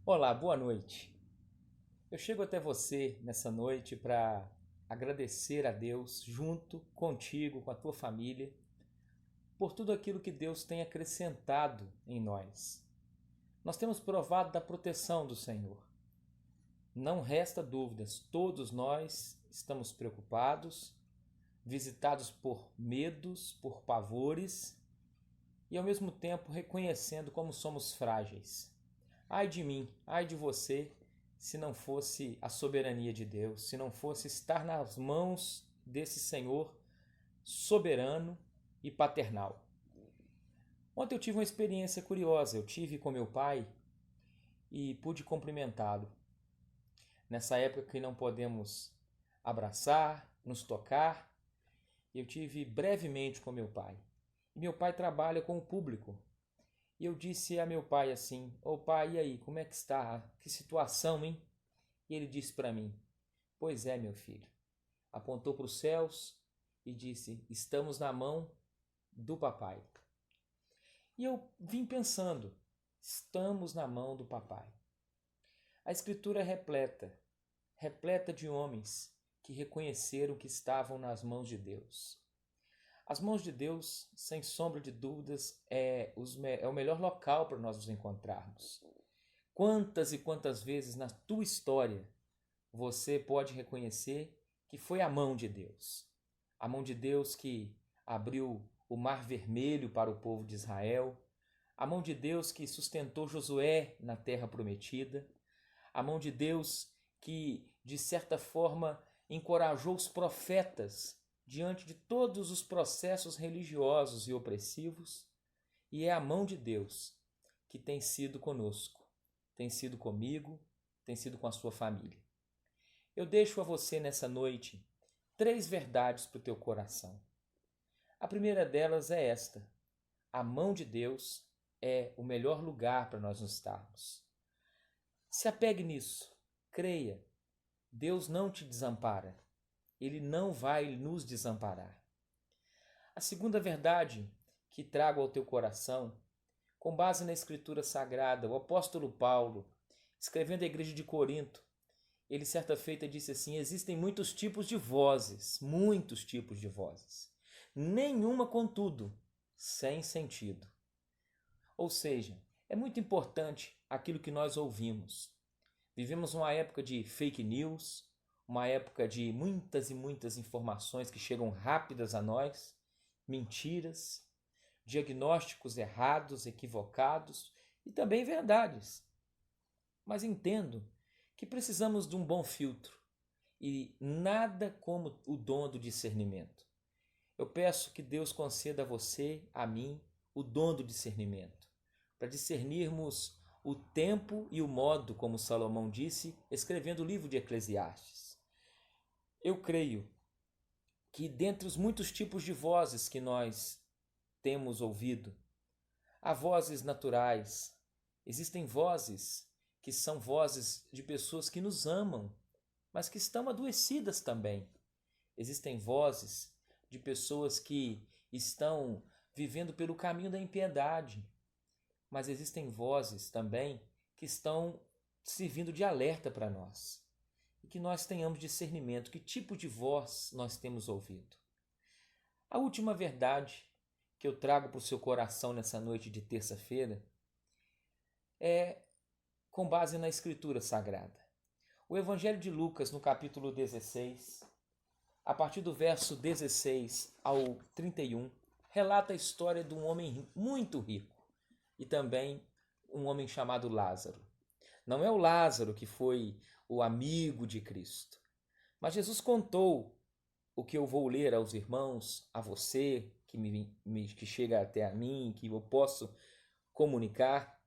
Olá, boa noite. Eu chego até você nessa noite para agradecer a Deus junto contigo, com a tua família, por tudo aquilo que Deus tem acrescentado em nós. Nós temos provado da proteção do Senhor. Não resta dúvidas, todos nós estamos preocupados, visitados por medos, por pavores e ao mesmo tempo reconhecendo como somos frágeis. Ai de mim, ai de você, se não fosse a soberania de Deus, se não fosse estar nas mãos desse Senhor soberano e paternal. Ontem eu tive uma experiência curiosa. Eu tive com meu pai e pude cumprimentá-lo. Nessa época que não podemos abraçar, nos tocar, eu tive brevemente com meu pai. E meu pai trabalha com o público. E eu disse a meu pai assim: Ô pai, e aí, como é que está? Que situação, hein? E ele disse para mim: Pois é, meu filho. Apontou para os céus e disse: Estamos na mão do papai. E eu vim pensando: estamos na mão do papai. A escritura é repleta de homens que reconheceram que estavam nas mãos de Deus. As mãos de Deus, sem sombra de dúvidas, é o melhor local para nós nos encontrarmos. Quantas e quantas vezes na tua história você pode reconhecer que foi a mão de Deus? A mão de Deus que abriu o Mar Vermelho para o povo de Israel, a mão de Deus que sustentou Josué na terra prometida, a mão de Deus que, de certa forma, encorajou os profetas diante de todos os processos religiosos e opressivos, e é a mão de Deus que tem sido conosco, tem sido comigo, tem sido com a sua família. Eu deixo a você nessa noite 3 verdades para o teu coração. A primeira delas é esta: a mão de Deus é o melhor lugar para nós nos estarmos. Se apegue nisso, creia, Deus não te desampara, Ele não vai nos desamparar. A segunda verdade que trago ao teu coração, com base na Escritura Sagrada, o apóstolo Paulo, escrevendo à igreja de Corinto, ele certa feita disse assim: existem muitos tipos de vozes, nenhuma, contudo, sem sentido. Ou seja, é muito importante aquilo que nós ouvimos. Vivemos uma época de fake news, uma época de muitas e muitas informações que chegam rápidas a nós, mentiras, diagnósticos errados, equivocados e também verdades. Mas entendo que precisamos de um bom filtro e nada como o dom do discernimento. Eu peço que Deus conceda a você, a mim, o dom do discernimento, para discernirmos o tempo e o modo, como Salomão disse, escrevendo o livro de Eclesiastes. Eu creio que dentre os muitos tipos de vozes que nós temos ouvido, há vozes naturais, existem vozes que são vozes de pessoas que nos amam, mas que estão adoecidas também. Existem vozes de pessoas que estão vivendo pelo caminho da impiedade, mas existem vozes também que estão servindo de alerta para nós. E que nós tenhamos discernimento, que tipo de voz nós temos ouvido. A última verdade que eu trago para o seu coração nessa noite de terça-feira é com base na Escritura Sagrada. O Evangelho de Lucas, no capítulo 16, a partir do verso 16 ao 31, relata a história de um homem muito rico e também um homem chamado Lázaro. Não é o Lázaro que foi o amigo de Cristo, mas Jesus contou o que eu vou ler aos irmãos, a você, que chega até a mim, que eu posso comunicar,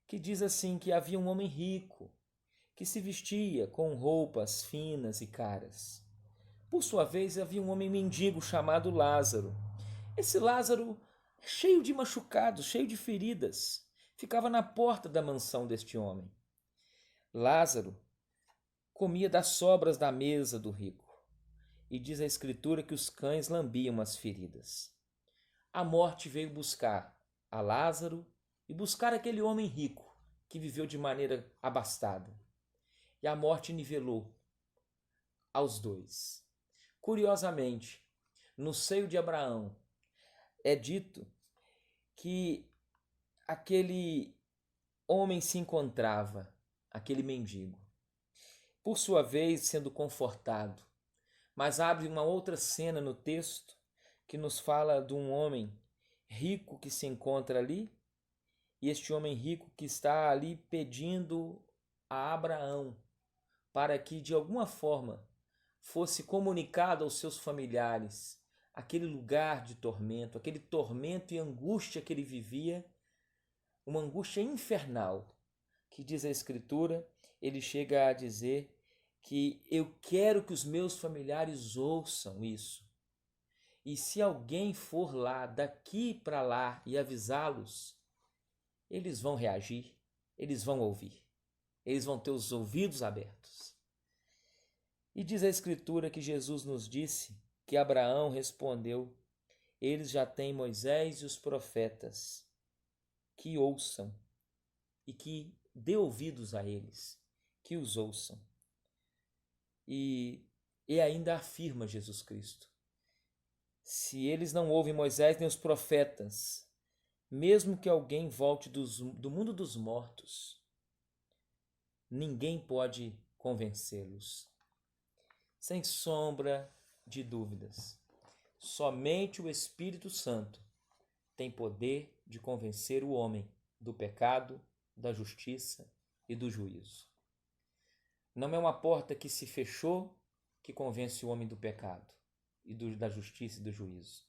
que diz assim que havia um homem rico, que se vestia com roupas finas e caras. Por sua vez, havia um homem mendigo chamado Lázaro. Esse Lázaro, cheio de machucados, cheio de feridas, ficava na porta da mansão deste homem. Lázaro comia das sobras da mesa do rico, e diz a Escritura que os cães lambiam as feridas. A morte veio buscar a Lázaro e buscar aquele homem rico que viveu de maneira abastada. E a morte nivelou aos dois. Curiosamente, no seio de Abraão, é dito que aquele homem se encontrava, aquele mendigo, por sua vez sendo confortado. Mas abre uma outra cena no texto que nos fala de um homem rico que se encontra ali, e este homem rico que está ali pedindo a Abraão para que de alguma forma fosse comunicado aos seus familiares aquele lugar de tormento, aquele tormento e angústia que ele vivia, uma angústia infernal, que diz a Escritura, ele chega a dizer que eu quero que os meus familiares ouçam isso. E se alguém for lá, daqui para lá, e avisá-los, eles vão reagir, eles vão ouvir, eles vão ter os ouvidos abertos. E diz a Escritura que Jesus nos disse que Abraão respondeu: eles já têm Moisés e os profetas, que ouçam e que dê ouvidos a eles, que os ouçam. E ainda afirma Jesus Cristo: se eles não ouvem Moisés nem os profetas, mesmo que alguém volte do mundo dos mortos, ninguém pode convencê-los. Sem sombra de dúvidas, somente o Espírito Santo tem poder de convencer o homem do pecado, da justiça e do juízo. Não é uma porta que se fechou que convence o homem do pecado e da justiça e do juízo.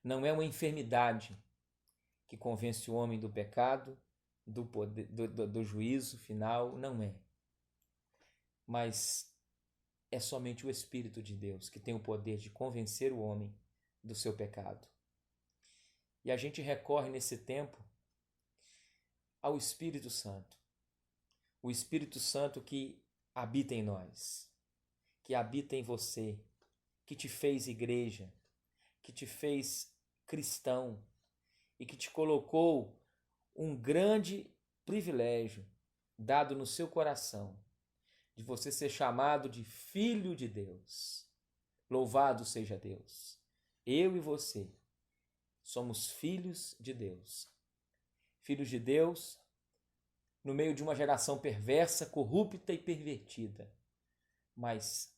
Não é uma enfermidade que convence o homem do pecado, do poder, do juízo final, não é. Mas é somente o Espírito de Deus que tem o poder de convencer o homem do seu pecado. E a gente recorre nesse tempo ao Espírito Santo. O Espírito Santo que habita em nós, que habita em você, que te fez igreja, que te fez cristão e que te colocou um grande privilégio dado no seu coração de você ser chamado de filho de Deus. Louvado seja Deus. Eu e você somos filhos de Deus. Filhos de Deus no meio de uma geração perversa, corrupta e pervertida. Mas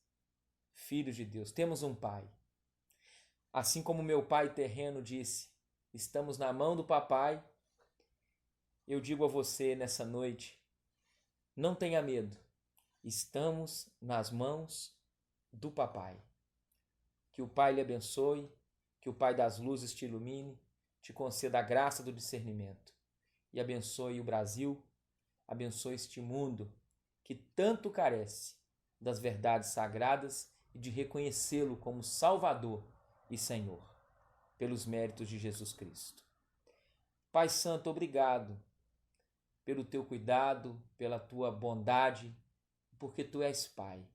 filhos de Deus, temos um Pai. Assim como meu pai terreno disse, estamos na mão do papai, eu digo a você nessa noite, não tenha medo, estamos nas mãos do papai. Que o Pai lhe abençoe, que o Pai das luzes te ilumine, te conceda a graça do discernimento e abençoe o Brasil, abençoe este mundo que tanto carece das verdades sagradas e de reconhecê-lo como Salvador e Senhor, pelos méritos de Jesus Cristo. Pai Santo, obrigado pelo teu cuidado, pela tua bondade, porque tu és Pai.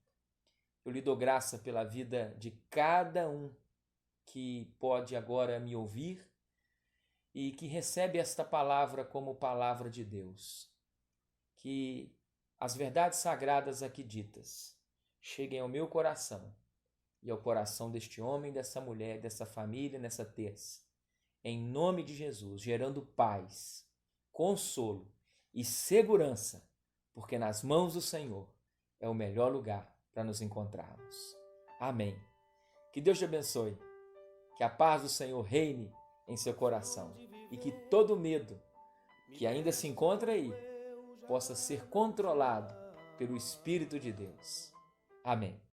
Eu lhe dou graça pela vida de cada um que pode agora me ouvir e que recebe esta palavra como palavra de Deus. Que as verdades sagradas aqui ditas cheguem ao meu coração e ao coração deste homem, dessa mulher, dessa família, nessa terça. Em nome de Jesus, gerando paz, consolo e segurança, porque nas mãos do Senhor é o melhor lugar para nos encontrarmos. Amém. Que Deus te abençoe. Que a paz do Senhor reine em seu coração e que todo medo que ainda se encontra aí possa ser controlado pelo Espírito de Deus. Amém.